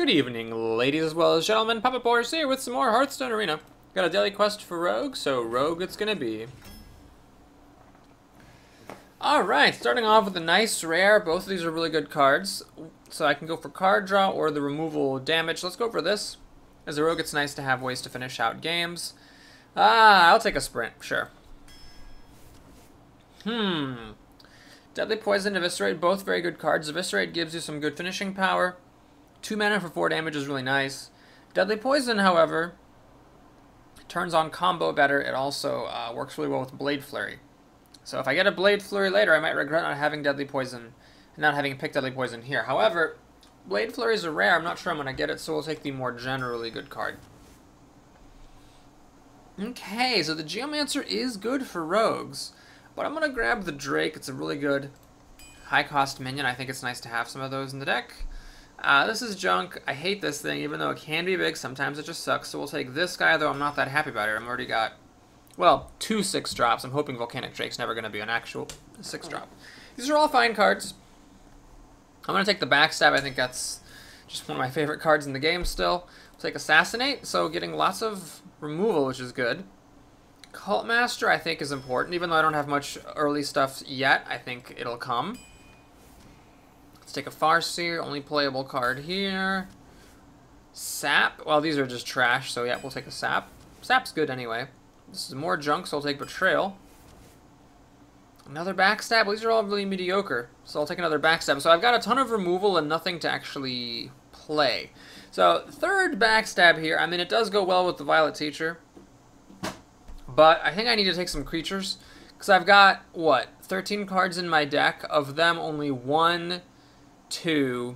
Good evening, ladies as well as gentlemen. Papa Boris here with some more Hearthstone Arena. Got a daily quest for Rogue, so Rogue it's gonna be. Alright, starting off with a nice rare. Both of these are really good cards. So I can go for card draw or the removal damage. Let's go for this. As a Rogue, it's nice to have ways to finish out games. I'll take a sprint, sure. Deadly Poison, Eviscerate, both very good cards. Eviscerate gives you some good finishing power. 2 mana for 4 damage is really nice. Deadly Poison, however, turns on combo better. It also works really well with Blade Flurry. So if I get a Blade Flurry later, I might regret not having Deadly Poison and not having picked Deadly Poison here. However, Blade Flurry is a rare. I'm not sure I'm going to get it, so we'll take the more generally good card. Okay, so the Geomancer is good for rogues, but I'm going to grab the Drake. It's a really good high-cost minion. I think it's nice to have some of those in the deck. This is junk. I hate this thing, even though it can be big. Sometimes it just sucks. So we'll take this guy, though I'm not that happy about it. I've already got, well, 2 6-drops. I'm hoping Volcanic Drake's never going to be an actual 6-drop. These are all fine cards. I'm going to take the Backstab. I think that's just one of my favorite cards in the game still. We'll take Assassinate, so getting lots of removal, which is good. Cult Master, I think, is important. Even though I don't have much early stuff yet, I think it'll come. Let's take a Farseer, only playable card here. Sap, well, these are just trash, so yeah, we'll take a Sap. Sap's good anyway. This is more junk, so I'll take Betrayal. Another Backstab, well, these are all really mediocre, so I'll take another Backstab. So I've got a ton of removal and nothing to actually play. So, third Backstab here, I mean, it does go well with the Violet Teacher, but I think I need to take some creatures, because I've got, what, 13 cards in my deck. Of them, only 1, 2,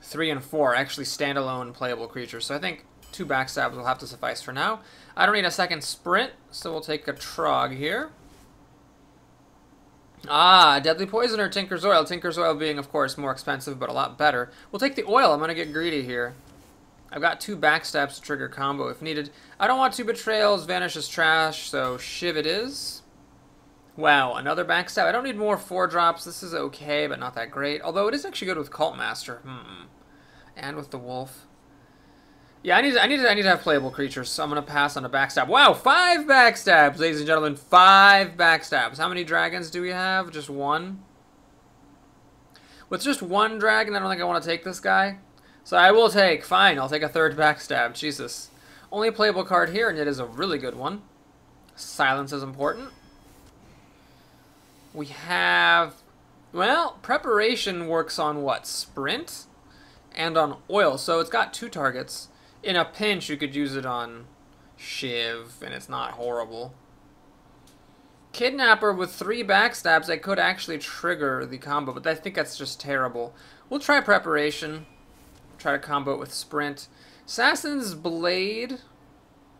3, and 4 are actually standalone playable creatures. So I think 2 Backstabs will have to suffice for now. I don't need a second Sprint, so we'll take a Trog here. Deadly Poison or Tinker's Oil. Tinker's Oil being, of course, more expensive, but a lot better. We'll take the Oil. I'm going to get greedy here. I've got 2 Backstabs to trigger combo if needed. I don't want 2 Betrayals. Vanish is trash, so Shiv it is. Wow, another Backstab. I don't need more 4-drops. This is okay, but not that great. Although it is actually good with Cult Master. And with the Wolf. Yeah, I need to have playable creatures, so I'm going to pass on a Backstab. Wow, 5 Backstabs, ladies and gentlemen. 5 Backstabs. How many dragons do we have? Just 1? With just 1 dragon, I don't think I want to take this guy. So I will take, fine, I'll take a 3rd Backstab. Jesus. Only playable card here, and it is a really good one. Silence is important. We have, well, Preparation works on what? Sprint? And on Oil, so it's got 2 targets. In a pinch, you could use it on Shiv, and it's not horrible. Kidnapper with 3 Backstabs, I could actually trigger the combo, but I think that's just terrible. We'll try Preparation. Try to combo it with Sprint. Assassin's Blade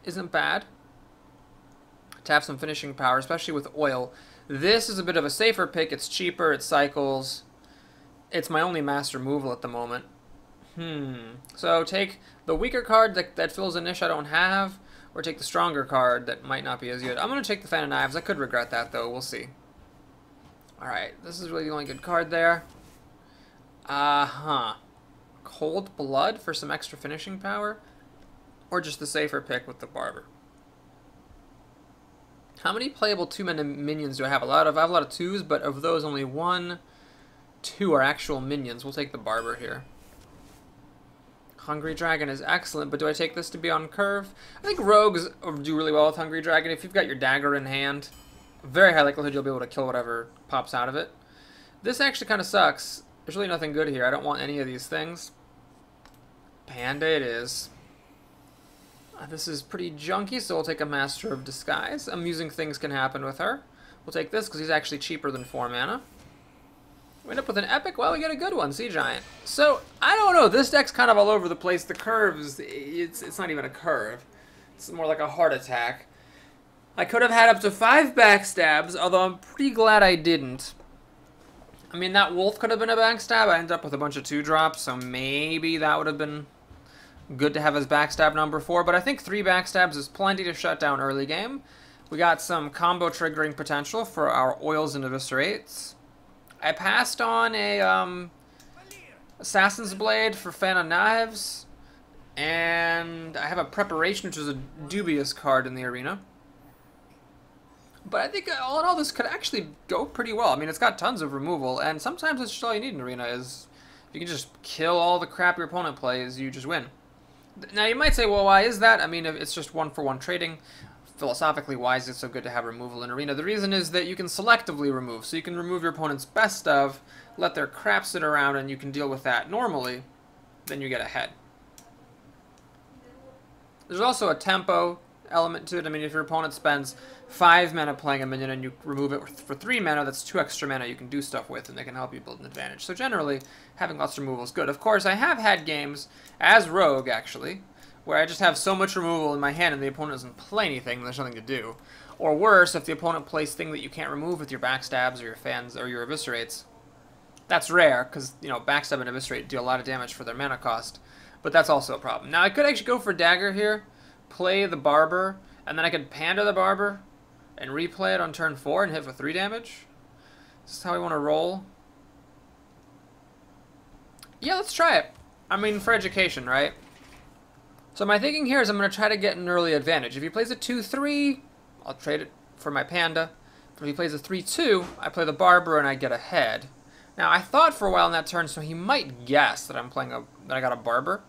isn't bad to have some finishing power, especially with Oil. This is a bit of a safer pick. It's cheaper, it cycles. It's my only master removal at the moment. So take the weaker card that fills a niche I don't have, or take the stronger card that might not be as good. I'm going to take the Fan of Knives. I could regret that, though. We'll see. Alright, this is really the only good card there. Cold Blood for some extra finishing power, or just the safer pick with the Barber. How many playable 2-mana minions do I have? I have a lot of 2s, but of those, only 1, 2 are actual minions. We'll take the Barber here. Hungry Dragon is excellent, but do I take this to be on curve? I think rogues do really well with Hungry Dragon. If you've got your dagger in hand, very high likelihood you'll be able to kill whatever pops out of it. This actually kind of sucks. There's really nothing good here. I don't want any of these things. Panda it is. This is pretty junky, so we'll take a Master of Disguise. Amusing things can happen with her. We'll take this because he's actually cheaper than 4 mana. We end up with an Epic. Well, we get a good one, Sea Giant. So, I don't know. This deck's kind of all over the place. The curves, it's not even a curve. It's more like a heart attack. I could have had up to 5 Backstabs, although I'm pretty glad I didn't. I mean, that Wolf could have been a Backstab. I ended up with a bunch of 2-drops, so maybe that would have been good to have as Backstab number 4. But I think 3 Backstabs is plenty to shut down early game. We got some combo triggering potential for our Oils and Eviscerates. I passed on a Assassin's Blade for Fan of Knives. And I have a Preparation, which is a dubious card in the arena. But I think all in all, this could actually go pretty well. I mean, it's got tons of removal, and sometimes that's just all you need in arena is if you can just kill all the crap your opponent plays, you just win. Now, you might say, well, why is that? I mean, it's just one-for-one trading. Philosophically, why is it so good to have removal in arena? The reason is that you can selectively remove. So you can remove your opponent's best of, let their crap sit around, and you can deal with that normally. Then you get ahead. There's also a tempo element to it. I mean, if your opponent spends 5 mana playing a minion and you remove it for 3 mana, that's 2 extra mana you can do stuff with, and they can help you build an advantage. So generally, having lots of removal is good. Of course, I have had games, as Rogue actually, where I just have so much removal in my hand and the opponent doesn't play anything and there's nothing to do. Or worse, if the opponent plays thing that you can't remove with your backstabs or your fans or your eviscerates. That's rare, because, you know, backstab and eviscerate do a lot of damage for their mana cost. But that's also a problem. Now, I could actually go for Dagger here, play the Barber, and then I could Panda the Barber and replay it on turn 4 and hit for 3 damage. This is how we want to roll. Yeah, let's try it. I mean, for education, right? So my thinking here is I'm going to try to get an early advantage. If he plays a 2-3, I'll trade it for my Panda. But if he plays a 3-2, I play the Barber and I get ahead. Now, I thought for a while in that turn, so he might guess that that I got a Barber.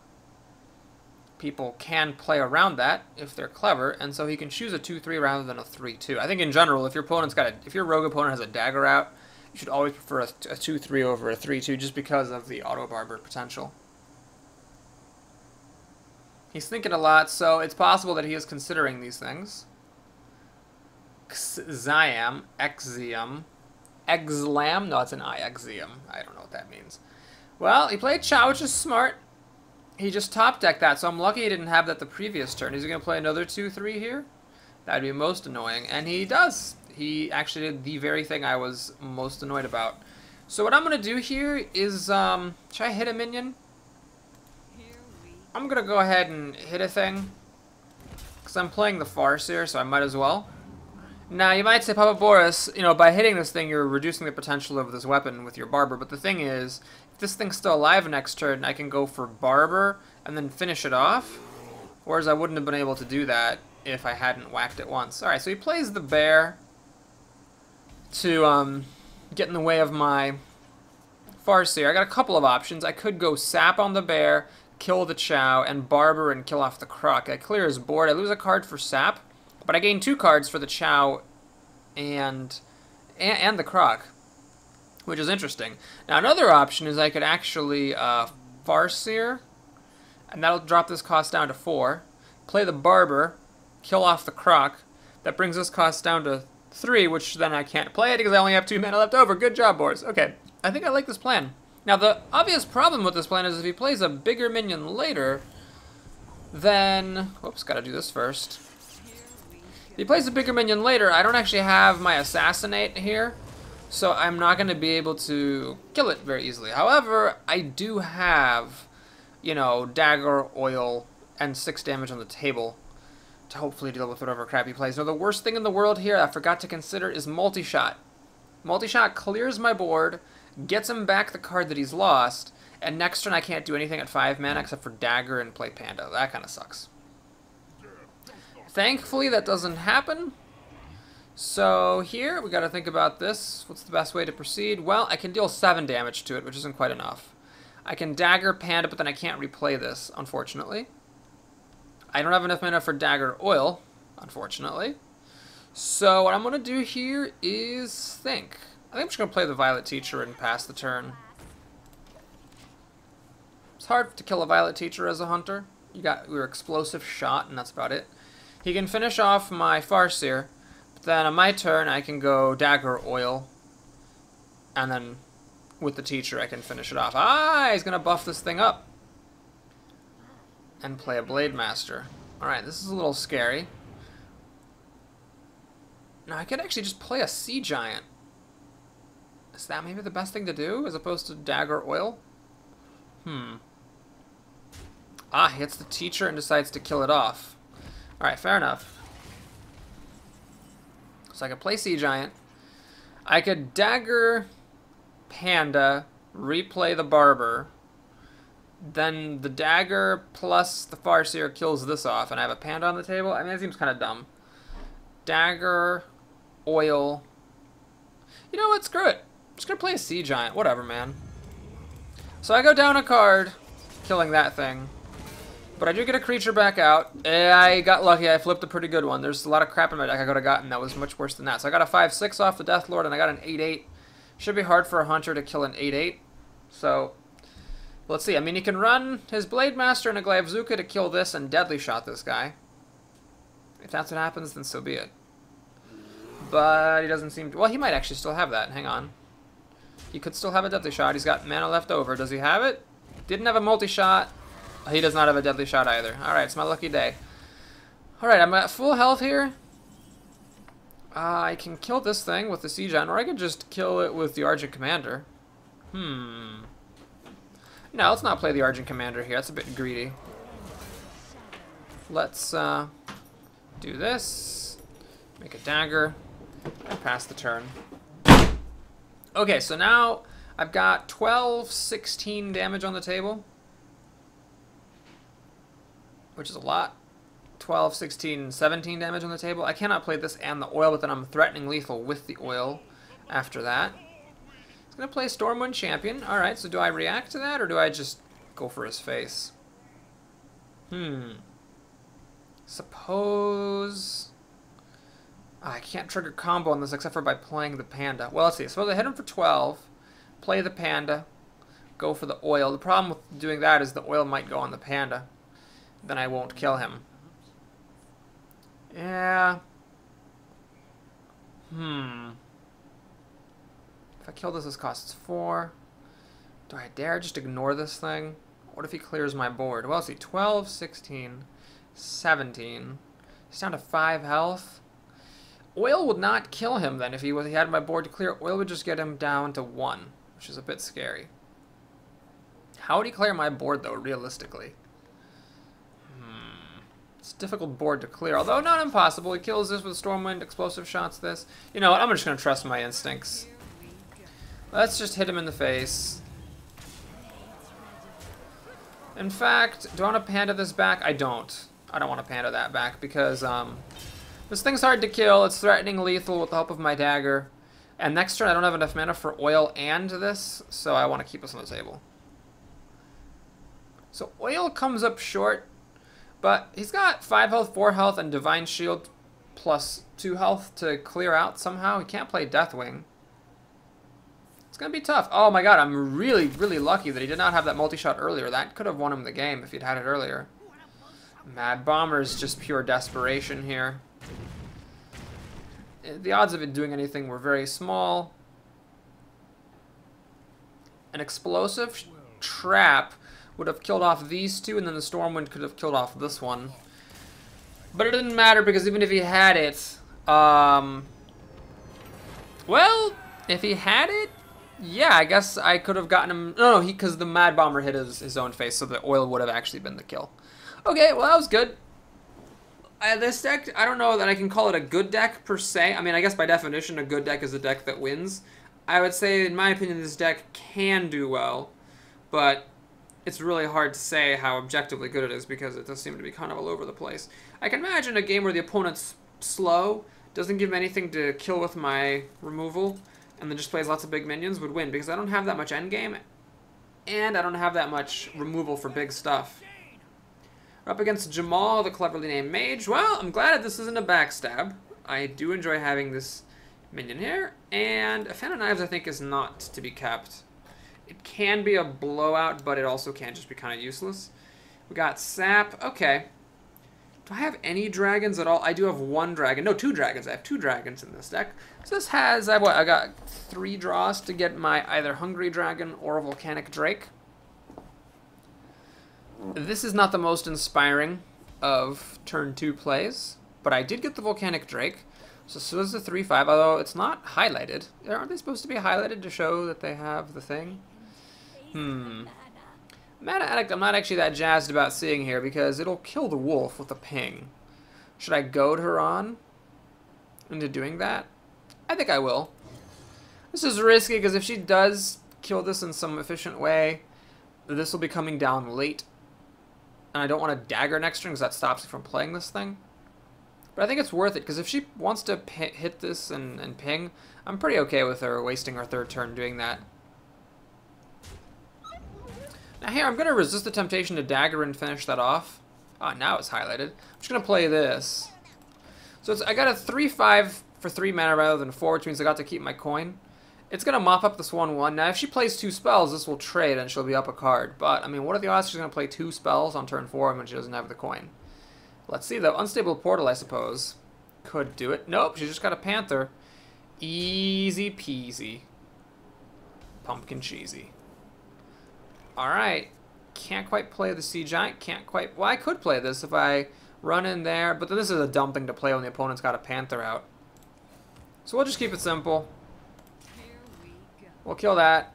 People can play around that if they're clever, and so he can choose a 2-3 rather than a 3-2. I think in general, if your rogue opponent has a Dagger out, you should always prefer a 2-3 over a 3-2 just because of the auto Barber potential. He's thinking a lot, so it's possible that he is considering these things. Xiam, Exium, Exlam, no, it's an I, Exium. I don't know what that means. Well, he played Chow, which is smart. He just top-decked that, so I'm lucky he didn't have that the previous turn. Is he going to play another 2-3 here? That'd be most annoying. And he does. He actually did the very thing I was most annoyed about. So what I'm going to do here is, should I hit a minion? I'm going to go ahead and hit a thing. Because I'm playing the Farseer, so I might as well. Now, you might say, Papa Boris, you know, by hitting this thing, you're reducing the potential of this weapon with your Barber. But the thing is, if this thing's still alive next turn, I can go for Barber and then finish it off. Whereas I wouldn't have been able to do that if I hadn't whacked it once. Alright, so he plays the Bear to get in the way of my Farseer. I got a couple of options. I could go Sap on the Bear, kill the Chow, and Barber and kill off the Croc. I clear his board. I lose a card for Sap, but I gain 2 cards for the Chow and the Croc, which is interesting. Now, another option is I could actually Farseer, and that'll drop this cost down to 4. Play the Barber, kill off the Croc. That brings this cost down to 3, which then I can't play it because I only have 2 mana left over. Good job, Boris. Okay, I think I like this plan. Now, the obvious problem with this plan is if he plays a bigger minion later, then... Whoops, gotta do this first. If he plays a bigger minion later, I don't actually have my Assassinate here, so I'm not going to be able to kill it very easily. However, I do have, you know, Dagger, Oil, and 6 damage on the table to hopefully deal with whatever crap he plays. Now, the worst thing in the world here I forgot to consider is Multi-Shot. Multi-Shot clears my board, gets him back the card that he's lost, and next turn I can't do anything at 5 mana except for Dagger and play Panda. That kind of sucks. Thankfully, that doesn't happen. So here, we got to think about this. What's the best way to proceed? Well, I can deal 7 damage to it, which isn't quite enough. I can Dagger Panda, but then I can't replay this, unfortunately. I don't have enough mana for Dagger Oil, unfortunately. So what I'm going to do here is think. I think I'm just going to play the Violet Teacher and pass the turn. It's hard to kill a Violet Teacher as a hunter. You got your Explosive Shot, and that's about it. He can finish off my Farseer, but then on my turn I can go Dagger Oil, and then with the Teacher I can finish it off. Ah, he's going to buff this thing up and play a Blade Master. Alright, this is a little scary. Now I could actually just play a Sea Giant. Is that maybe the best thing to do as opposed to Dagger Oil? Ah, he hits the Teacher and decides to kill it off. Alright, fair enough. So I could play Sea Giant. I could Dagger Panda, replay the Barber, then the dagger plus the Farseer kills this off, and I have a panda on the table. I mean, that seems kind of dumb. Dagger, oil. You know what? Screw it. I'm just going to play a Sea Giant. Whatever, man. So I go down a card, killing that thing. But I do get a creature back out. I got lucky. I flipped a pretty good one. There's a lot of crap in my deck I could have gotten that was much worse than that. So I got a 5/6 off the Death Lord, and I got an 8/8. Should be hard for a Hunter to kill an 8/8. So, let's see. I mean, he can run his Blade Master and a Glyabzuka to kill this and Deadly Shot this guy. If that's what happens, then so be it. But he doesn't seem to... Well, he might actually still have that. Hang on. He could still have a Deadly Shot. He's got mana left over. Does he have it? Didn't have a multi-shot. He does not have a Deadly Shot either. Alright, it's my lucky day. Alright, I'm at full health here. I can kill this thing with the Sea Giant, or I could just kill it with the Argent Commander. No, let's not play the Argent Commander here. That's a bit greedy. Let's do this. Make a dagger. And pass the turn. Okay, so now I've got 12, 16 damage on the table. Which is a lot. 12, 16, 17 damage on the table. I cannot play this and the oil, but then I'm threatening lethal with the oil after that. He's going to play Stormwind Champion. Alright, so do I react to that, or do I just go for his face? Suppose... I can't trigger combo on this except for by playing the panda. Well, let's see. Suppose I hit him for 12, play the panda, go for the oil. The problem with doing that is the oil might go on the panda. Then I won't kill him. Yeah. If I kill this costs 4. Do I dare just ignore this thing? What if he clears my board? Well, let's see. 12, 16, 17. He's down to 5 health. Oil would not kill him then if he had my board to clear. Oil would just get him down to 1, which is a bit scary. How would he clear my board, though, realistically? It's a difficult board to clear, although not impossible. He kills this with Stormwind, Explosive Shots this. You know what, I'm just going to trust my instincts. Let's just hit him in the face. In fact, do I want to panda this back? I don't. I don't want to panda that back because this thing's hard to kill. It's threatening lethal with the help of my dagger. And next turn I don't have enough mana for oil and this, so I want to keep this on the table. So oil comes up short. But he's got 5 health, 4 health, and Divine Shield plus 2 health to clear out somehow. He can't play Deathwing. It's going to be tough. Oh my god, I'm really, really lucky that he did not have that multi-shot earlier. That could have won him the game if he'd had it earlier. Mad Bomber is just pure desperation here. The odds of it doing anything were very small. An Explosive Trap would have killed off these two, and then the Stormwind could have killed off this one. But it didn't matter, because even if he had it... well, if he had it, yeah, I guess I could have gotten him... No, because the Mad Bomber hit his own face, so the oil would have actually been the kill. Okay, well, that was good. This deck, I don't know that I can call it a good deck, per se. I mean, I guess by definition, a good deck is a deck that wins. I would say, in my opinion, this deck can do well, but... it's really hard to say how objectively good it is because it does seem to be kind of all over the place. I can imagine a game where the opponent's slow, doesn't give me anything to kill with my removal, and then just plays lots of big minions would win because I don't have that much endgame, and I don't have that much removal for big stuff. We're up against Jamal, the cleverly named mage. Well, I'm glad that this isn't a backstab. I do enjoy having this minion here, and a Fan of Knives I think is not to be kept. It can be a blowout, but it also can just be kind of useless. We got Sap. Okay. Do I have any dragons at all? I do have 1 dragon. No, 2 dragons. I have 2 dragons in this deck. So this has, I got 3 draws to get my either Hungry Dragon or Volcanic Drake. This is not the most inspiring of turn 2 plays, but I did get the Volcanic Drake. So this is a 3/5, although it's not highlighted. Aren't they supposed to be highlighted to show that they have the thing? Mana Addict I'm not actually that jazzed about seeing here because it'll kill the wolf with a ping. Should I goad her on into doing that? I think I will. This is risky because if she does kill this in some efficient way, This will be coming down late. And I don't want to dagger next turn because that stops me from playing this thing. But I think it's worth it, because if she wants to hit this and ping, I'm pretty okay with her wasting her third turn doing that. Now here, I'm going to resist the temptation to dagger and finish that off. Ah, now it's highlighted. I'm just going to play this. So I got a 3-5 for 3 mana rather than 4, which means I got to keep my coin. It's going to mop up this 1-1. Now, if she plays 2 spells, this will trade and she'll be up a card. But, I mean, what are the odds she's going to play 2 spells on turn 4 when she doesn't have the coin? Let's see, though. Unstable Portal, I suppose. Could do it. Nope, she just got a Panther. Easy peasy. Pumpkin cheesy. Alright. Can't quite play the Sea Giant. Can't quite... Well, I could play this if I run in there. But then this is a dumb thing to play when the opponent's got a Panther out. So we'll just keep it simple. We'll kill that.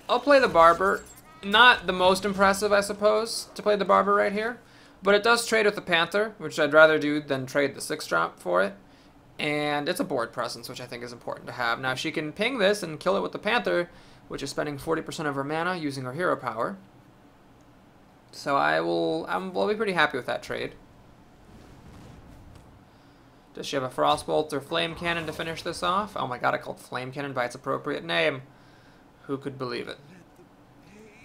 I'll play the Barber. Not the most impressive, I suppose, to play the Barber right here. But it does trade with the Panther, which I'd rather do than trade the 6-drop for it. And it's a board presence, which I think is important to have. Now, she can ping this and kill it with the Panther, which is spending 40% of her mana using her hero power. So I'll be pretty happy with that trade. Does she have a Frostbolt or Flame Cannon to finish this off? Oh my god, I called Flame Cannon by its appropriate name. Who could believe it?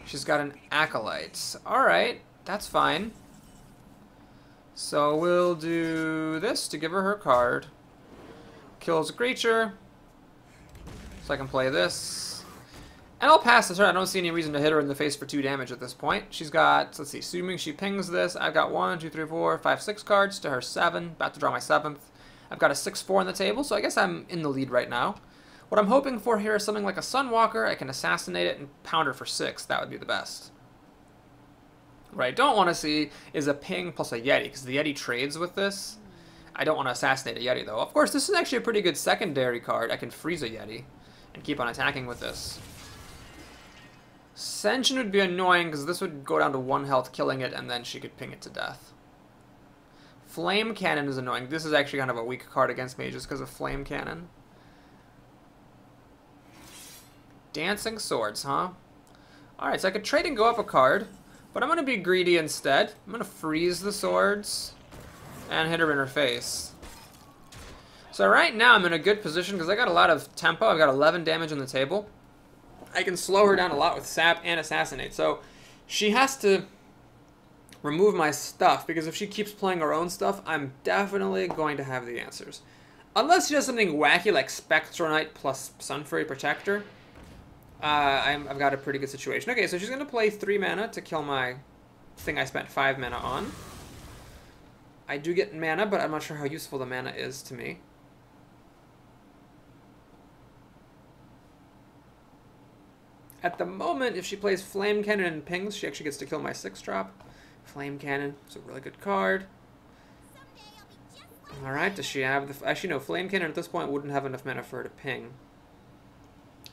She's got an Acolyte. Alright, that's fine. So we'll do this to give her her card. Kills a creature. So I can play this. And I'll pass this turn. I don't see any reason to hit her in the face for 2 damage at this point. She's got, let's see, assuming she pings this, I've got 1, 2, 3, 4, 5, 6 cards to her 7. About to draw my 7th. I've got a 6-4 on the table, so I guess I'm in the lead right now. What I'm hoping for here is something like a Sunwalker. I can assassinate it and pound her for 6. That would be the best. What I don't want to see is a ping plus a Yeti, because the Yeti trades with this. I don't want to assassinate a Yeti, though. Of course, this is actually a pretty good secondary card. I can freeze a Yeti and keep on attacking with this. Ascension would be annoying, because this would go down to 1 health, killing it, and then she could ping it to death. Flame Cannon is annoying. This is actually kind of a weak card against me just because of Flame Cannon. Dancing Swords, huh? Alright, so I could trade and go up a card. But I'm going to be greedy instead. I'm going to freeze the swords and hit her in her face. So right now I'm in a good position because I got a lot of tempo. I've got 11 damage on the table. I can slow her down a lot with Sap and Assassinate. So she has to remove my stuff, because if she keeps playing her own stuff, I'm definitely going to have the answers. Unless she does something wacky like Spectral Knight plus Sunfury Protector. I've got a pretty good situation. Okay, so she's going to play 3 mana to kill my thing I spent 5 mana on. I do get mana, but I'm not sure how useful the mana is to me. At the moment, if she plays Flame Cannon and pings, she actually gets to kill my 6-drop. Flame Cannon is a really good card. Alright, does she have the... Actually, no, Flame Cannon at this point wouldn't have enough mana for her to ping.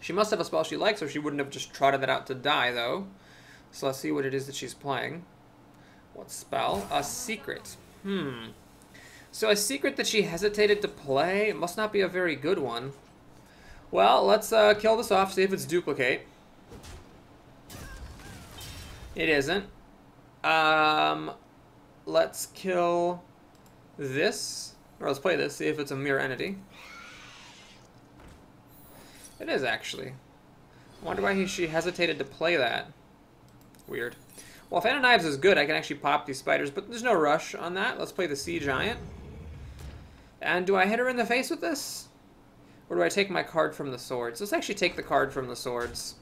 She must have a spell she likes, or she wouldn't have just trotted that out to die, though. So let's see what it is that she's playing. What spell? A secret. So a secret that she hesitated to play? It must not be a very good one. Well, let's kill this off, see if it's duplicate. It isn't. Let's kill this. Or let's play this, see if it's a mirror entity. It is, actually. I wonder why she hesitated to play that. Weird. Well, if Fan of Knives is good, I can actually pop these spiders, but there's no rush on that. Let's play the Sea Giant. And do I hit her in the face with this? Or do I take my card from the swords? Let's actually take the card from the swords.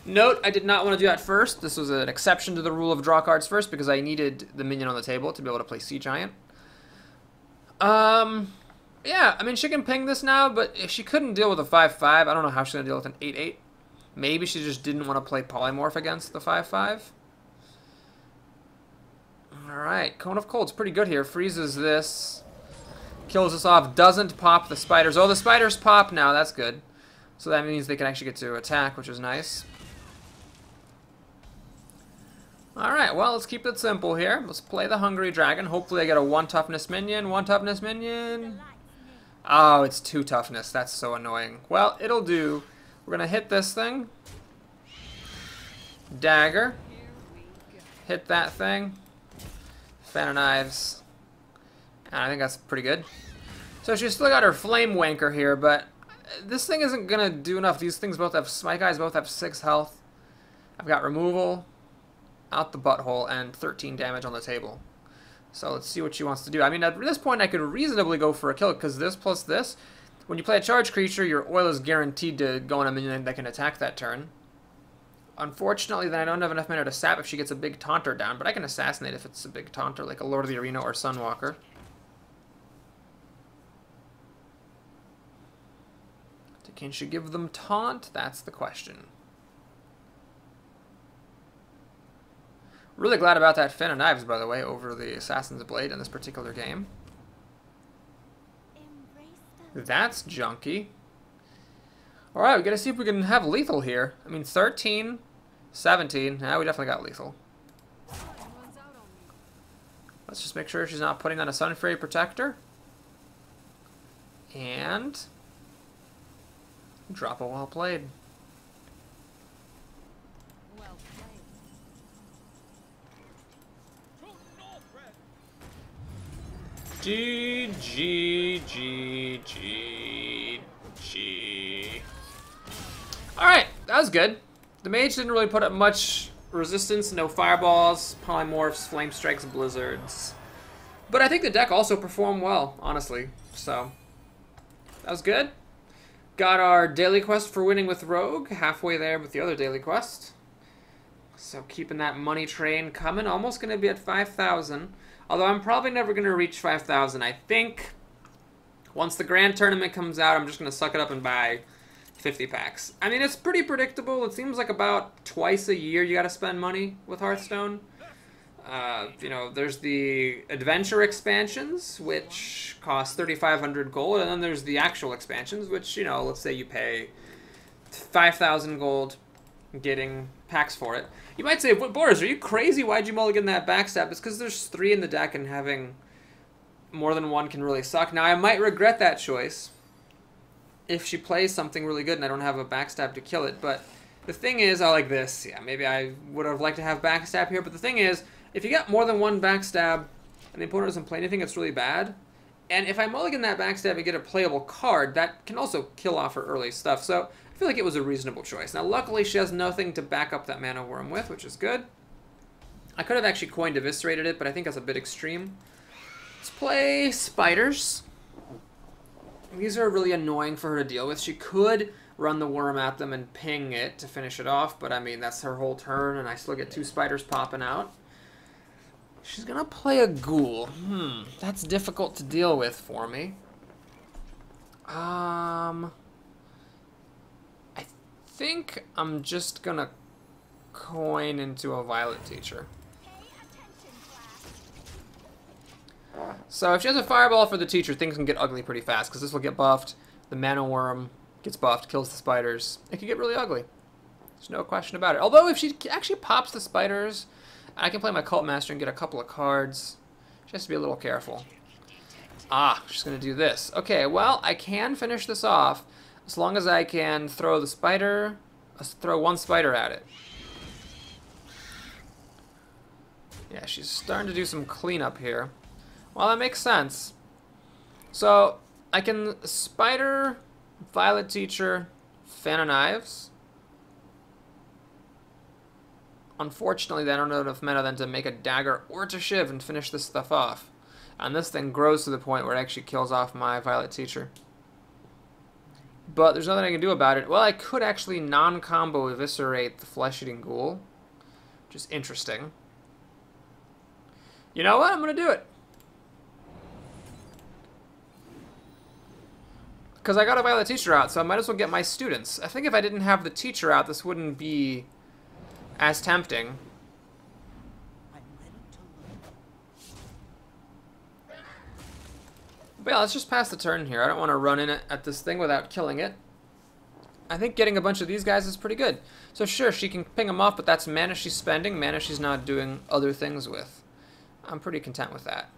Note, I did not want to do that first. This was an exception to the rule of draw cards first, because I needed the minion on the table to be able to play Sea Giant. Yeah, I mean, she can ping this now, but if she couldn't deal with a 5-5, I don't know how she's going to deal with an 8-8. Maybe she just didn't want to play Polymorph against the 5-5. Alright, Cone of Cold's pretty good here. Freezes this. Kills us off. Doesn't pop the spiders. Oh, the spiders pop now. That's good. So that means they can actually get to attack, which is nice. Alright, well, let's keep it simple here. Let's play the Hungry Dragon. Hopefully I get a 1 toughness minion. 1 toughness minion. Oh, it's 2 toughness. That's so annoying. Well, it'll do. We're going to hit this thing. Dagger. Hit that thing. Fan of Knives. And I think that's pretty good. So she's still got her Flame Wanker here, but this thing isn't going to do enough. These things both have, my guys both have 6 health. I've got removal, out the butthole, and 13 damage on the table. So let's see what she wants to do. I mean, at this point, I could reasonably go for a kill, because this plus this, when you play a charge creature, your oil is guaranteed to go on a minion that can attack that turn. Unfortunately, then I don't have enough mana to sap if she gets a big taunter down, but I can assassinate if it's a big taunter, like a Lord of the Arena or Sunwalker. Can she give them taunt? That's the question. Really glad about that Fan of Knives, by the way, over the Assassin's Blade in this particular game. That's junky. Alright, we gotta see if we can have lethal here. I mean, 13, 17. Now we definitely got lethal. Let's just make sure she's not putting on a Sun Fury Protector. And drop a well played. G, G, G, G, G. Alright, that was good. The mage didn't really put up much resistance, no fireballs, polymorphs, flame strikes, blizzards. But I think the deck also performed well, honestly. So, that was good. Got our daily quest for winning with Rogue, halfway there with the other daily quest. So keeping that money train coming, almost going to be at 5,000. Although I'm probably never going to reach 5,000. I think once the grand tournament comes out, I'm just going to suck it up and buy 50 packs. I mean, it's pretty predictable. It seems like about twice a year you got to spend money with Hearthstone. You know, there's the adventure expansions, which cost 3,500 gold, and then there's the actual expansions, which, you know, let's say you pay 5,000 gold getting packs for it. You might say, Boris, are you crazy? Why'd you mulligan that backstab? It's because there's 3 in the deck, and having more than one can really suck. Now, I might regret that choice if she plays something really good and I don't have a backstab to kill it, but the thing is, I like this. Yeah, maybe I would have liked to have backstab here, but the thing is, if you get more than one backstab and the opponent doesn't play anything, it's really bad. And if I mulligan that backstab and get a playable card, that can also kill off her early stuff. So I feel like it was a reasonable choice. Now, luckily, she has nothing to back up that Mana Worm with, which is good. I could have actually coined Eviscerated it, but I think that's a bit extreme. Let's play Spiders. These are really annoying for her to deal with. She could run the worm at them and ping it to finish it off, but I mean, that's her whole turn, and I still get 2 spiders popping out. She's gonna play a ghoul. That's difficult to deal with for me. I think I'm just gonna coin into a Violet Teacher. So if she has a Fireball for the Teacher, things can get ugly pretty fast, because this will get buffed. The Mana Worm gets buffed, kills the spiders. It can get really ugly. There's no question about it. Although if she actually pops the spiders, I can play my Cult Master and get a couple of cards. She has to be a little careful. Ah, she's going to do this. Okay, well, I can finish this off as long as I can throw the spider, throw 1 spider at it. Yeah, she's starting to do some cleanup here. Well, that makes sense. So, I can Spider, Violet Teacher, Fan of Knives. Unfortunately, I don't have enough mana then to make a dagger or to shiv and finish this stuff off. And this thing grows to the point where it actually kills off my Violet Teacher. But there's nothing I can do about it. Well, I could actually non-combo eviscerate the Flesh-Eating Ghoul, which is interesting. You know what? I'm going to do it. Because I got a Violet Teacher out, so I might as well get my students. I think if I didn't have the Teacher out, this wouldn't be as tempting. But yeah, let's just pass the turn here. I don't want to run in at this thing without killing it. I think getting a bunch of these guys is pretty good. So sure, she can ping them off, but that's mana she's spending, mana she's not doing other things with. I'm pretty content with that.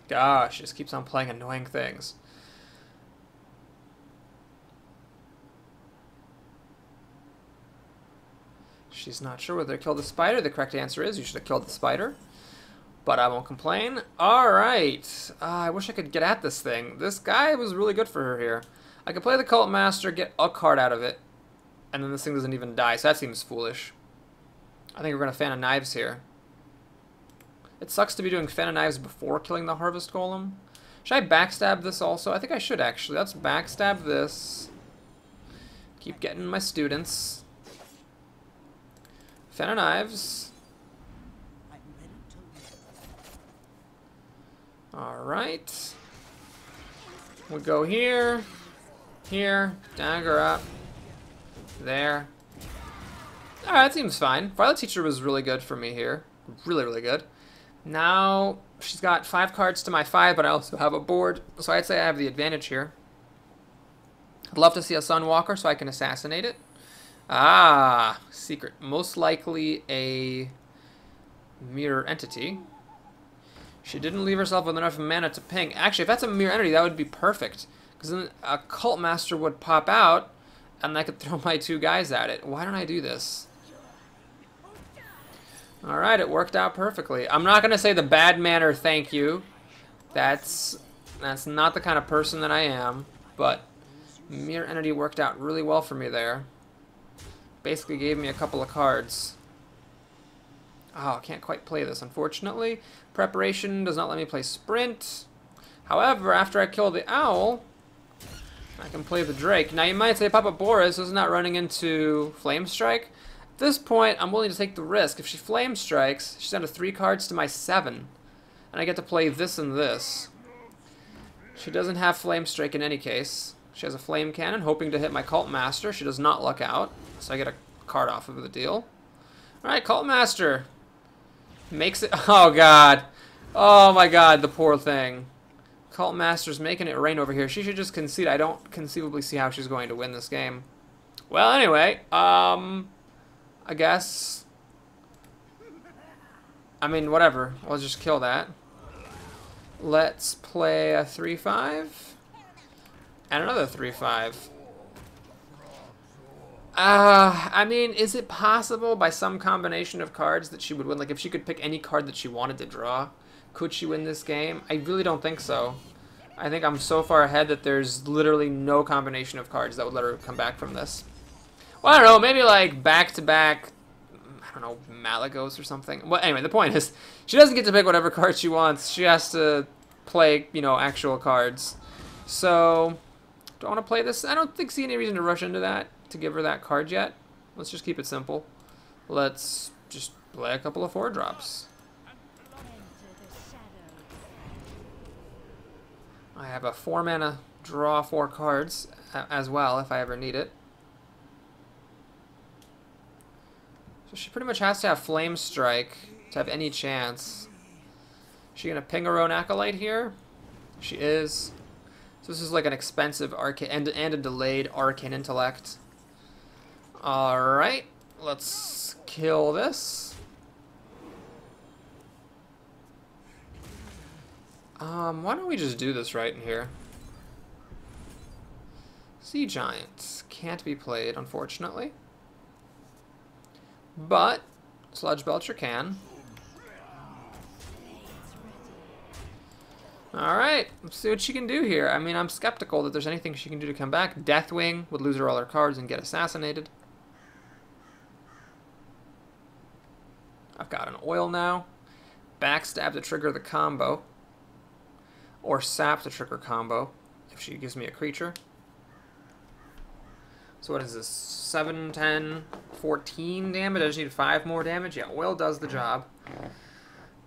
Gosh, just keeps on playing annoying things. She's not sure whether to kill the spider. The correct answer is you should have killed the spider. But I won't complain. Alright. I wish I could get at this thing. This guy was really good for her here. I could play the Cult Master, get a card out of it, and then this thing doesn't even die, so that seems foolish. I think we're going to Fan of Knives here. It sucks to be doing Fan of Knives before killing the Harvest Golem. Should I backstab this also? I think I should, actually. Let's backstab this. Keep getting my students. Fan of Knives. Alright. We'll go here. Here. Dagger up. There. Alright, that seems fine. Violet Teacher was really good for me here. Really, really good. Now, she's got 5 cards to my 5, but I also have a board, so I'd say I have the advantage here. I'd love to see a Sunwalker so I can assassinate it. Ah, secret. Most likely a mirror entity. She didn't leave herself with enough mana to ping. Actually, if that's a mirror entity, that would be perfect. Because then a Cult Master would pop out, and I could throw my 2 guys at it. Why don't I do this? Alright, it worked out perfectly. I'm not going to say the bad manner thank you. That's not the kind of person that I am. But mirror entity worked out really well for me there. Basically gave me a couple of cards. Oh, I can't quite play this, unfortunately. Preparation does not let me play Sprint. However, after I kill the Owl, I can play the Drake. Now, you might say, Papa Boris is not running into Flame Strike. At this point, I'm willing to take the risk. If she Flame Strikes, she's down to 3 cards to my 7. And I get to play this and this. She doesn't have Flame Strike in any case. She has a Flame Cannon, hoping to hit my Cult Master. She does not luck out, so I get a card off of the deal. Alright, Cult Master. Makes it... Oh, God. Oh, my God, the poor thing. Cult Master's making it rain over here. She should just concede. I don't conceivably see how she's going to win this game. Well, anyway, I guess... I mean, whatever. I'll just kill that. Let's play a 3-5. And another 3-5. I mean, is it possible by some combination of cards that she would win? Like, if she could pick any card that she wanted to draw, could she win this game? I really don't think so. I think I'm so far ahead that there's literally no combination of cards that would let her come back from this. Well, I don't know, maybe like back-to-back, I don't know, Malagos or something. Well, anyway, the point is, she doesn't get to pick whatever card she wants. She has to play, you know, actual cards. So, do I want to play this? I don't see any reason to rush into that, to give her that card yet. Let's just keep it simple. Let's just play a couple of 4-drops. I have a 4-mana draw 4 cards as well if I ever need it. So she pretty much has to have Flame Strike to have any chance. Is she going to ping her own Acolyte here? She is. So this is like an expensive arcane and a delayed Arcane Intellect. Alright, let's kill this. Why don't we just do this right in here? Sea Giant can't be played, unfortunately. But Sludge Belcher can. Alright, let's see what she can do here. I mean, I'm skeptical that there's anything she can do to come back. Deathwing would lose her all her cards and get assassinated. I've got an oil now. Backstab to trigger the combo. Or sap to trigger combo if she gives me a creature. So what is this? 7, 10, 14 damage? I just need 5 more damage? Yeah, oil does the job.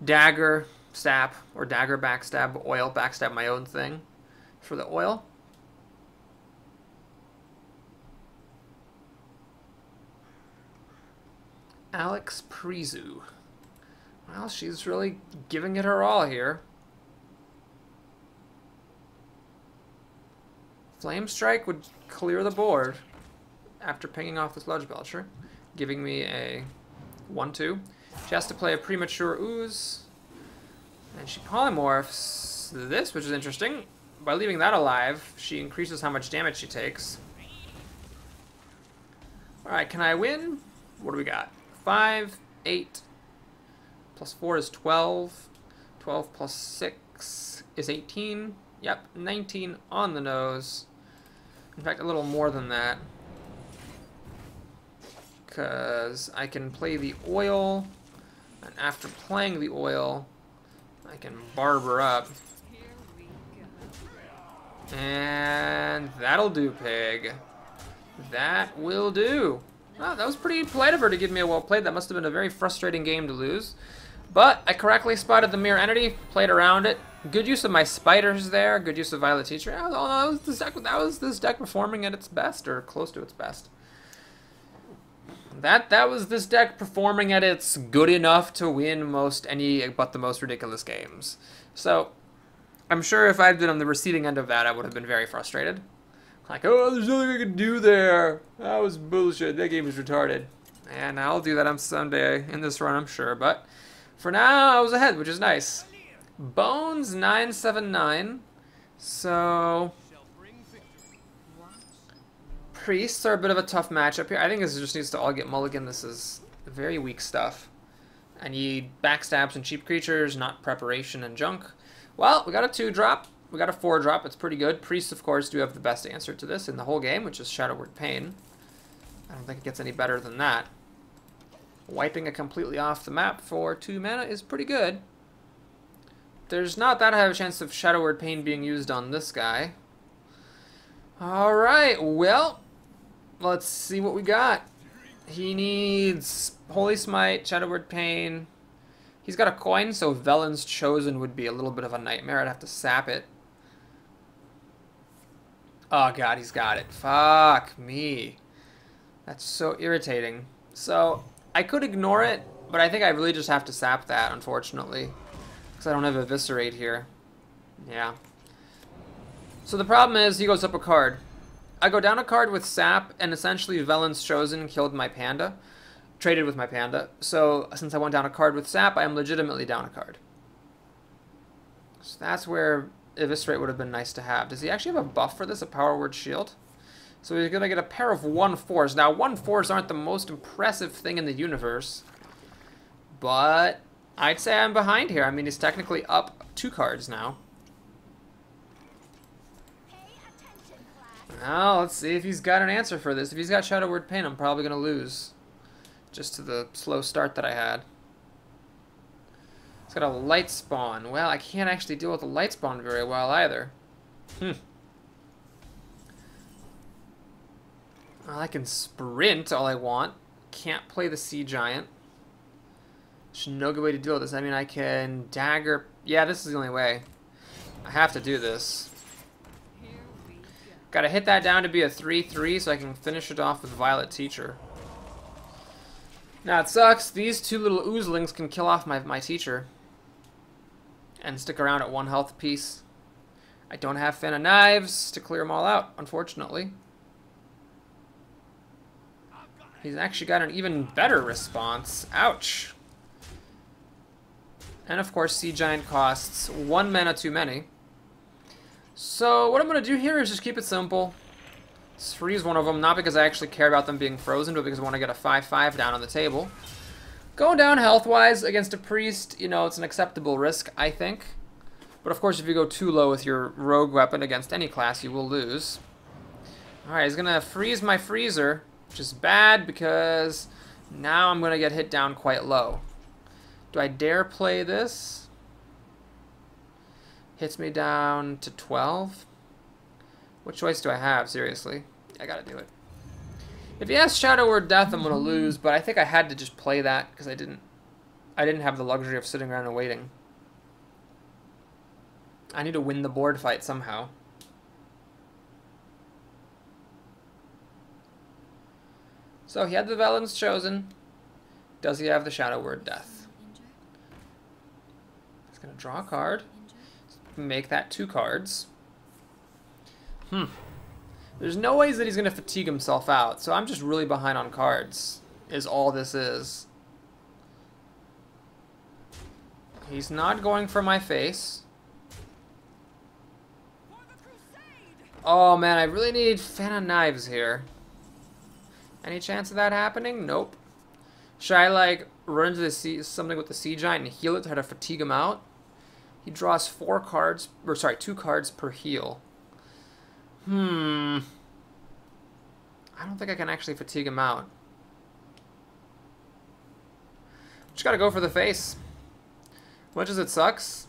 Dagger, sap, or dagger, backstab, oil, backstab my own thing for the oil. Alex Prizu. Well, she's really giving it her all here. Flame Strike would clear the board after pinging off the Sludge Belcher, giving me a 1-2. She has to play a Premature Ooze, and she polymorphs this, which is interesting. By leaving that alive, she increases how much damage she takes. Alright, can I win? What do we got? 5, 8. Plus 4 is 12. 12 plus 6 is 18. Yep, 19 on the nose. In fact, a little more than that. Because I can play the oil, and after playing the oil, I can barber up. And that'll do, pig. That will do. Oh, that was pretty polite of her to give me a well played. That must have been a very frustrating game to lose. But I correctly spotted the mirror entity, played around it. Good use of my spiders there. Good use of Violet Teacher. Oh, that was this deck performing at its best, or close to its best. That was this deck performing at its good enough to win most any but the most ridiculous games. So I'm sure if I'd been on the receiving end of that, I would have been very frustrated. Like, oh, there's nothing I can do there. That was bullshit. That game is retarded. And I'll do that on someday in this run, I'm sure. But for now, I was ahead, which is nice. Bones 979. So priests are a bit of a tough matchup here. I think this just needs to all get mulligan. This is very weak stuff. I need backstabs and cheap creatures, not preparation and junk. Well, we got a 2-drop. We got a 4-drop. It's pretty good. Priests, of course, do have the best answer to this in the whole game, which is Shadow Word Pain. I don't think it gets any better than that. Wiping it completely off the map for 2 mana is pretty good. There's not that high of a chance of Shadow Word Pain being used on this guy. Alright, well, let's see what we got. He needs Holy Smite, Shadow Word Pain. He's got a coin, so Velen's Chosen would be a little bit of a nightmare. I'd have to sap it. Oh god, he's got it. Fuck me. That's so irritating. So I could ignore it, but I think I really just have to sap that, unfortunately. Because I don't have Eviscerate here. Yeah. So the problem is, he goes up a card. I go down a card with sap, and essentially Velen's Chosen killed my panda. Traded with my panda. So since I went down a card with sap, I am legitimately down a card. So that's where Eviscerate would have been nice to have. Does he actually have a buff for this? A Power Word Shield? So he's going to get a pair of 1/4s. Now, 1/4s aren't the most impressive thing in the universe. But I'd say I'm behind here. I mean, he's technically up 2 cards now. Now, let's see if he's got an answer for this. If he's got Shadow Word Pain, I'm probably going to lose. Just to the slow start that I had. He's got a Light Spawn. Well, I can't actually deal with the Light Spawn very well either. Well, I can sprint all I want. Can't play the Sea Giant. There's no good way to deal with this. I mean, I can dagger. Yeah, this is the only way. I have to do this. Gotta hit that down to be a 3/3 so I can finish it off with Violet Teacher. Now, it sucks. These 2 little oozlings can kill off my teacher. And stick around at 1 health apiece. I don't have Fan of Knives to clear them all out, unfortunately. He's actually got an even better response. Ouch. And of course, Sea Giant costs 1 mana too many. So what I'm going to do here is just keep it simple. Let's freeze one of them, not because I actually care about them being frozen, but because I want to get a 5/5 down on the table. Going down health-wise against a priest, you know, it's an acceptable risk, I think. But of course, if you go too low with your rogue weapon against any class, you will lose. Alright, he's going to freeze my freezer, which is bad because now I'm going to get hit down quite low. Do I dare play this? Hits me down to 12. What choice do I have, seriously? I gotta do it. If he has Shadow Word Death, I'm gonna lose, but I think I had to just play that because I didn't have the luxury of sitting around and waiting. I need to win the board fight somehow. So he had the Velen's Chosen. Does he have the Shadow Word Death? He's gonna draw a card. Make that 2 cards. There's no ways that he's going to fatigue himself out, so I'm just really behind on cards, is all this is. He's not going for my face. Oh man, I really need Fan of Knives here. Any chance of that happening? Nope. Should I, like, run into the sea, something with the Sea Giant and heal it to try to fatigue him out? He draws 4 cards, or sorry, 2 cards per heal. I don't think I can actually fatigue him out. Just gotta go for the face. Much as it sucks,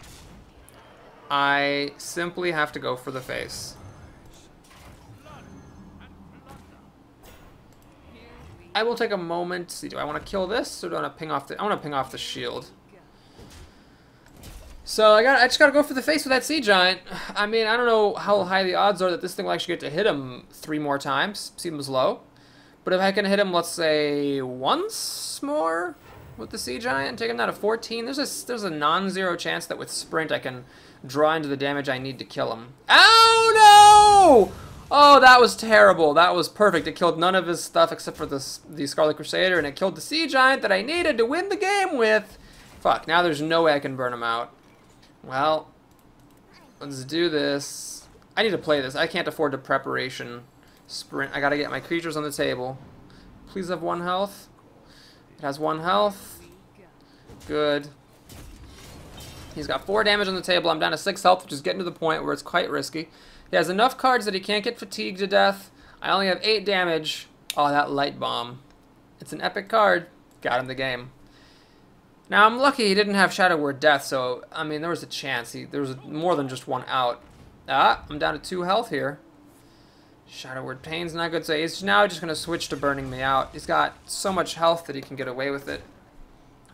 I simply have to go for the face. I will take a moment to see, do I want to kill this or do I want to ping off the, I want to ping off the shield. So I just gotta go for the face with that Sea Giant. I mean, I don't know how high the odds are that this thing will actually get to hit him 3 more times. Seems low. But if I can hit him, let's say, once more with the Sea Giant and take him down to 14, there's a non-zero chance that with Sprint I can draw into the damage I need to kill him. Oh no! Oh, that was terrible. That was perfect. It killed none of his stuff except for the Scarlet Crusader, and it killed the Sea Giant that I needed to win the game with. Fuck, now there's no way I can burn him out. Well, let's do this. I need to play this. I can't afford the preparation sprint. I gotta get my creatures on the table. Please have 1 health. It has 1 health. Good. He's got 4 damage on the table. I'm down to 6 health, which is getting to the point where it's quite risky. He has enough cards that he can't get fatigued to death. I only have 8 damage. Oh, that Light Bomb. It's an epic card. Got him the game. Now, I'm lucky he didn't have Shadow Word Death, so, I mean, there was a chance. There was more than just 1 out. Ah, I'm down to 2 health here. Shadow Word Pain's not good, so he's now just going to switch to burning me out. He's got so much health that he can get away with it.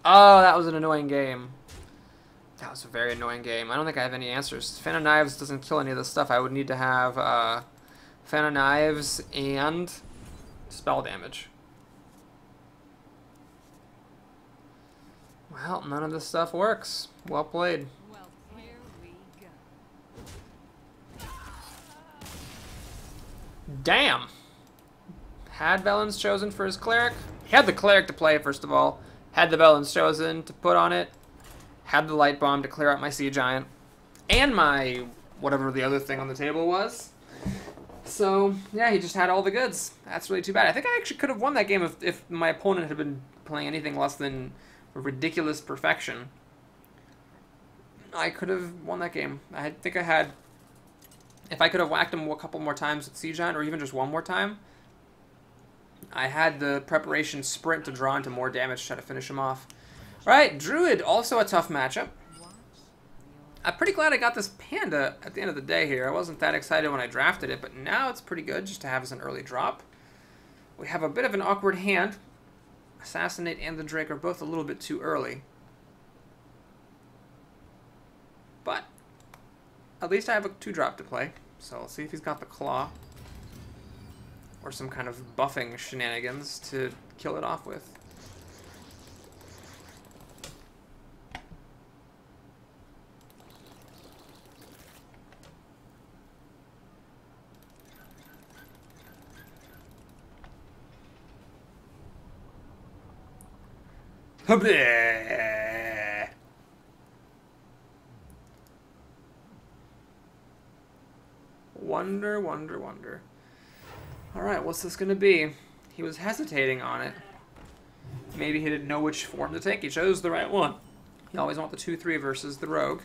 Oh, that was an annoying game. That was a very annoying game. I don't think I have any answers. Fan of Knives doesn't kill any of this stuff. I would need to have Fan of Knives and spell damage. Well, none of this stuff works. Well played. Well, here we go. Damn! Had Velen's chosen for his cleric. He had the cleric to play, first of all. Had the Velen's chosen to put on it. Had the Light Bomb to clear out my Sea Giant. And my whatever the other thing on the table was. So, yeah, he just had all the goods. That's really too bad. I think I actually could have won that game if my opponent had been playing anything less than ridiculous perfection. I could have won that game. I think I had... If I could have whacked him a couple more times with Sea Giant, or even just 1 more time, I had the preparation sprint to draw into more damage to try to finish him off. Alright, Druid, also a tough matchup. I'm pretty glad I got this Panda at the end of the day here. I wasn't that excited when I drafted it, but now it's pretty good just to have as an early drop. We have a bit of an awkward hand. Assassinate and the Drake are both a little bit too early. But at least I have a 2-drop to play. So let's see if he's got the Claw. Or some kind of buffing shenanigans to kill it off with. Wonder, wonder, wonder. Alright, what's this gonna be? He was hesitating on it. Maybe he didn't know which form to take. He chose the right one. You always want the 2-3 versus the rogue.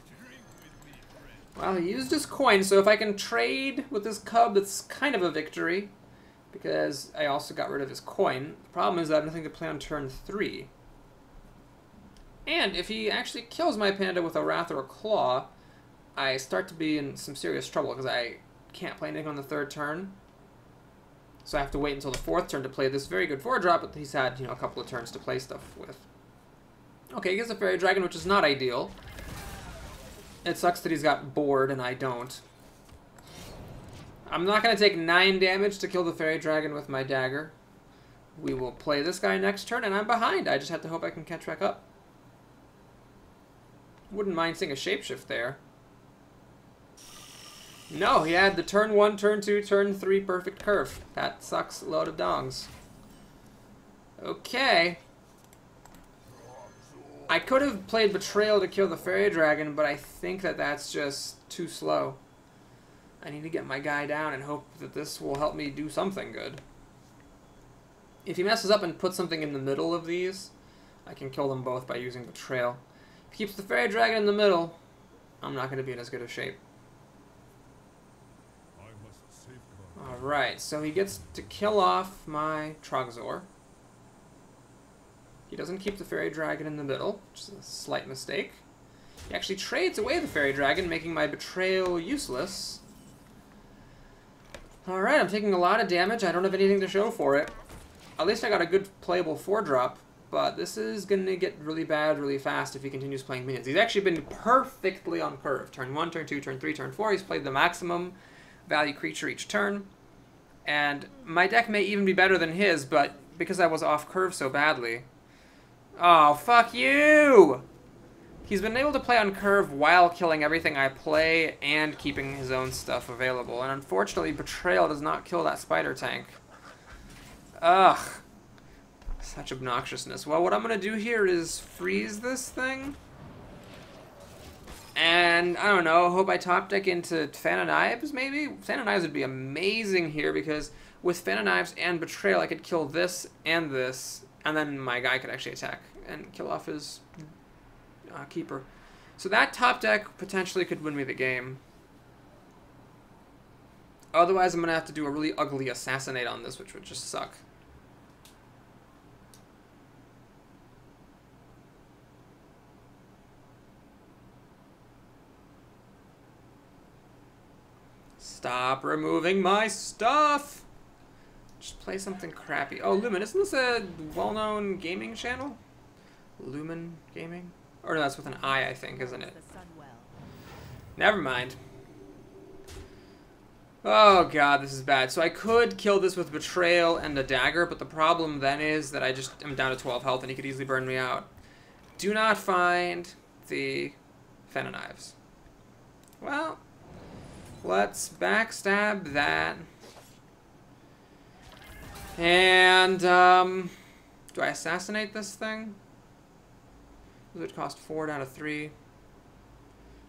Well, he used his coin, so if I can trade with this cub, that's kind of a victory. Because I also got rid of his coin. The problem is I have nothing to play on turn 3. And if he actually kills my panda with a Wrath or a Claw, I start to be in some serious trouble because I can't play anything on the 3rd turn. So I have to wait until the 4th turn to play this very good 4-drop, but he's had, you know, a couple of turns to play stuff with. Okay, he gets a Fairy Dragon, which is not ideal. It sucks that he's got board and I don't. I'm not going to take 9 damage to kill the Fairy Dragon with my dagger. We will play this guy next turn, and I'm behind. I just have to hope I can catch back up. Wouldn't mind seeing a Shapeshift there. No, he had the turn 1, turn 2, turn 3 perfect curve. That sucks a load of dongs. Okay. I could have played Betrayal to kill the Fairy Dragon, but I think that that's just too slow. I need to get my guy down and hope that this will help me do something good. If he messes up and puts something in the middle of these, I can kill them both by using Betrayal. If he keeps the Fairy Dragon in the middle, I'm not going to be in as good of shape. Alright, so he gets to kill off my Trogzor. He doesn't keep the Fairy Dragon in the middle, which is a slight mistake. He actually trades away the Fairy Dragon, making my Betrayal useless. Alright, I'm taking a lot of damage. I don't have anything to show for it. At least I got a good playable 4-drop, but this is going to get really bad really fast if he continues playing minions. He's actually been perfectly on curve. Turn 1, turn 2, turn 3, turn 4. He's played the maximum value creature each turn. And my deck may even be better than his, but because I was off curve so badly... Oh, fuck you! He's been able to play on curve while killing everything I play and keeping his own stuff available. And unfortunately, Betrayal does not kill that spider tank. Ugh. Such obnoxiousness. Well, what I'm going to do here is freeze this thing. And, I don't know, hope I top deck into Fan of Knives, maybe? Fan of Knives would be amazing here because with Fan of Knives and Betrayal, I could kill this, and then my guy could actually attack and kill off his keeper. So that top deck potentially could win me the game. Otherwise, I'm going to have to do a really ugly assassinate on this, which would just suck. Stop removing my stuff! Just play something crappy. Oh, Lumen. Isn't this a well-known gaming channel? Lumen Gaming? Or no, that's with an I think, isn't it? Never mind. Oh god, this is bad. So I could kill this with Betrayal and a dagger, but the problem then is that I just am down to 12 health and he could easily burn me out. Do not find the Fan of Knives. Well, let's backstab that. And, do I assassinate this thing? This would cost 4 down to 3.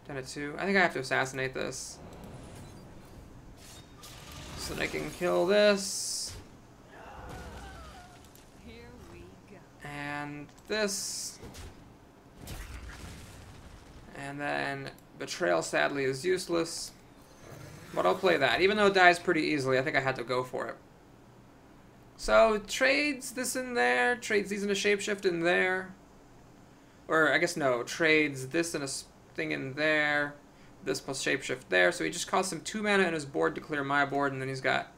Down to 2. I think I have to assassinate this. So that I can kill this. Here we go. And this. And then Betrayal sadly is useless. But I'll play that. Even though it dies pretty easily, I think I had to go for it. So, trades this in there, trades these in a shapeshift in there. Or, I guess no, trades this and a thing in there, this plus shapeshift there. So he just costs him 2 mana in his board to clear my board, and then he's got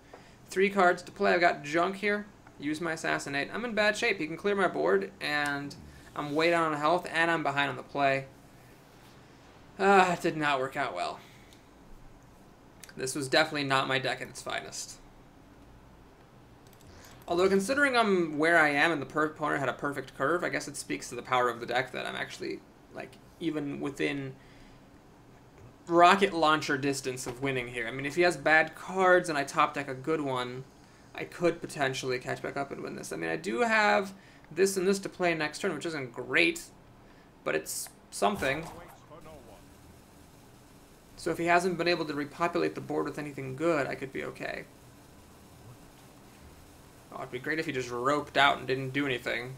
3 cards to play. I've got junk here. Use my assassinate. I'm in bad shape. He can clear my board, and I'm way down on health, and I'm behind on the play. It did not work out well. This was definitely not my deck at its finest. Although considering I'm where I am and the opponent had a perfect curve, I guess it speaks to the power of the deck that I'm actually, like, even within rocket launcher distance of winning here. I mean, if he has bad cards and I top deck a good one, I could potentially catch back up and win this. I mean, I do have this and this to play next turn, which isn't great, but it's something. So if he hasn't been able to repopulate the board with anything good, I could be okay. Oh, it'd be great if he just roped out and didn't do anything.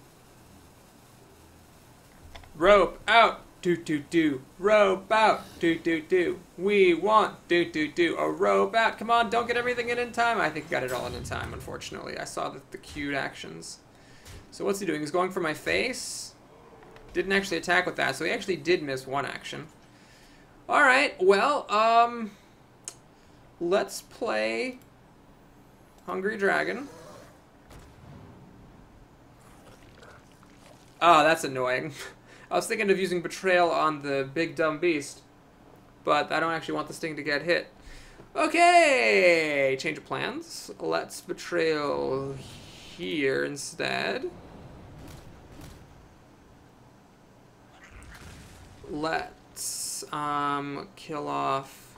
Rope out! Do. Rope out! Do. We want do. A rope out! Come on, don't get everything in time! I think he got it all in time, unfortunately. I saw the queued actions. So what's he doing? He's going for my face. Didn't actually attack with that, so he actually did miss one action. Alright, well, let's play Hungry Dragon. Oh, that's annoying. I was thinking of using Betrayal on the big dumb beast, but I don't actually want this thing to get hit. Okay, change of plans. Let's Betrayal here instead. Let's kill off.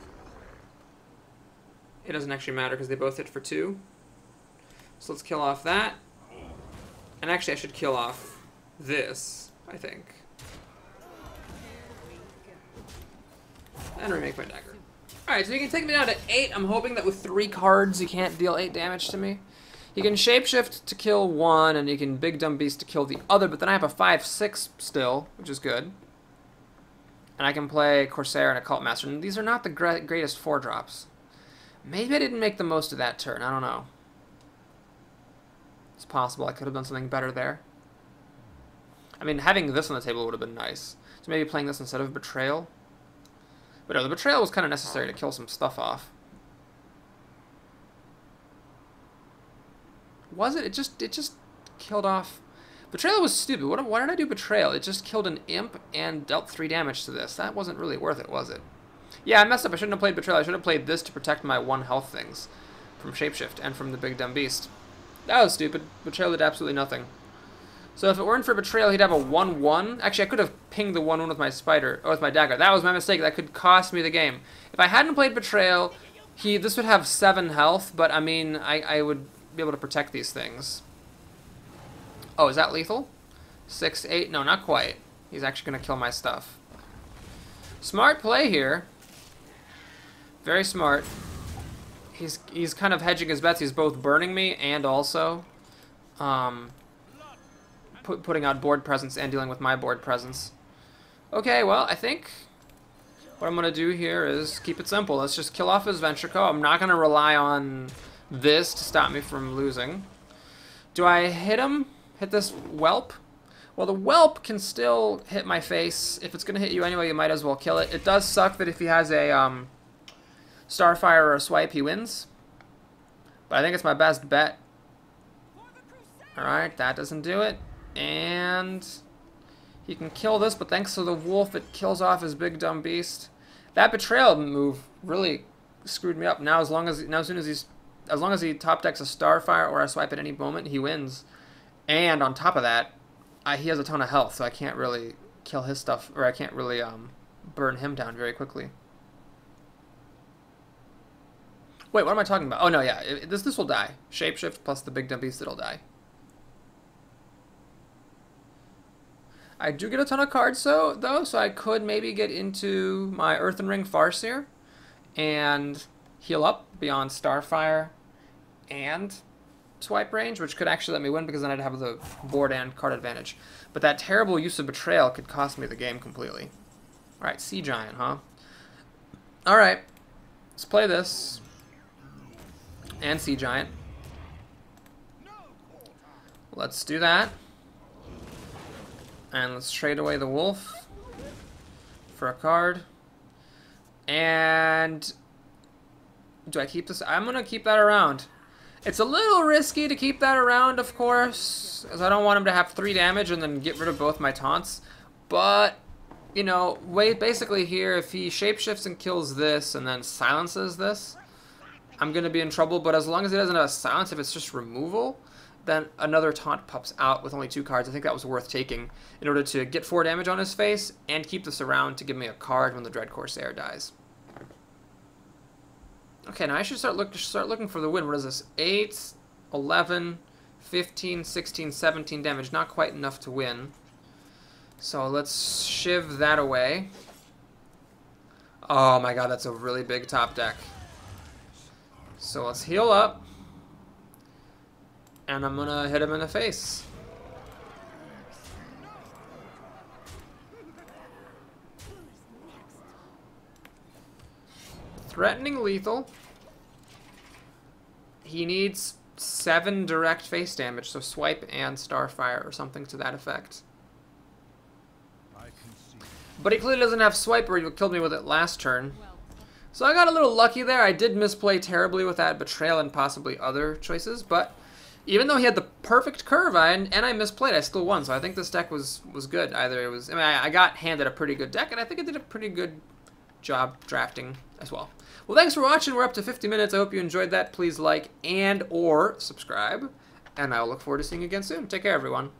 It doesn't actually matter because they both hit for 2. So let's kill off that. And actually I should kill off this, I think. And remake my dagger. Alright, so he can take me down to 8. I'm hoping that with 3 cards he can't deal 8 damage to me. He can shapeshift to kill one, and he can big dumb beast to kill the other, but then I have a 5/6 still, which is good. And I can play Corsair and Occult Master. And these are not the greatest 4-drops. Maybe I didn't make the most of that turn. I don't know. It's possible I could have done something better there. I mean, having this on the table would have been nice. So maybe playing this instead of Betrayal. But no, the Betrayal was kind of necessary to kill some stuff off. Was it? It just killed off... Betrayal was stupid. Why did I do Betrayal? It just killed an imp and dealt 3 damage to this. That wasn't really worth it, was it? Yeah, I messed up. I shouldn't have played Betrayal. I should have played this to protect my 1 health things from Shapeshift and from the big dumb beast. That was stupid. Betrayal did absolutely nothing. So if it weren't for Betrayal, he'd have a 1/1. Actually, I could have pinged the 1/1 with my spider, or with my dagger. That was my mistake. That could cost me the game. If I hadn't played Betrayal, this would have 7 health, but I mean, I would be able to protect these things. Oh, is that lethal? 6, 8? No, not quite. He's actually going to kill my stuff. Smart play here. Very smart. He's kind of hedging his bets. He's both burning me and also putting out board presence and dealing with my board presence. Okay, well, I think what I'm going to do here is keep it simple. Let's just kill off his Ventrico. I'm not going to rely on this to stop me from losing. Do I hit him? Hit this Whelp? Well, the Whelp can still hit my face. If it's going to hit you anyway, you might as well kill it. It does suck that if he has a Starfire or a Swipe, he wins. But I think it's my best bet. Alright, that doesn't do it. And he can kill this, but thanks to the wolf, it kills off his big dumb beast. That Betrayal move really screwed me up. Now, as long as he top decks a Starfire or a Swipe at any moment, he wins. And on top of that, he has a ton of health, so I can't really kill his stuff, or I can't really burn him down very quickly. Wait, what am I talking about? Oh no, yeah, this will die. Shapeshift plus the big dumb beast, it'll die. I do get a ton of cards though, so I could maybe get into my Earthen Ring Farseer and heal up beyond Starfire and Swipe range, which could actually let me win because then I'd have the board and card advantage. But that terrible use of Betrayal could cost me the game completely. Alright, Sea Giant, huh? Alright, let's play this. And Sea Giant. Let's do that. And let's trade away the wolf for a card. And do I keep this? I'm going to keep that around. It's a little risky to keep that around, of course, as I don't want him to have 3 damage and then get rid of both my taunts. But, you know, basically here, if he shapeshifts and kills this and then silences this, I'm going to be in trouble. But as long as he doesn't have a silence, if it's just removal, then another taunt pops out with only 2 cards. I think that was worth taking in order to get 4 damage on his face and keep this around to give me a card when the Dread Corsair dies. Okay, now I should start looking for the win. What is this? 8, 11, 15, 16, 17 damage. Not quite enough to win. So let's shiv that away. Oh my god, that's a really big top deck. So let's heal up. And I'm gonna hit him in the face. Threatening lethal. He needs 7 direct face damage, so Swipe and Starfire or something to that effect. But he clearly doesn't have Swipe, or he killed me with it last turn. So I got a little lucky there. I did misplay terribly with that Betrayal and possibly other choices, but even though he had the perfect curve and I misplayed, I still won. So I think this deck was good. Either it was, I mean, I got handed a pretty good deck, and I think I did a pretty good job drafting as well. Well, thanks for watching. We're up to 50 minutes. I hope you enjoyed that. Please like and/or subscribe, and I'll look forward to seeing you again soon. Take care, everyone.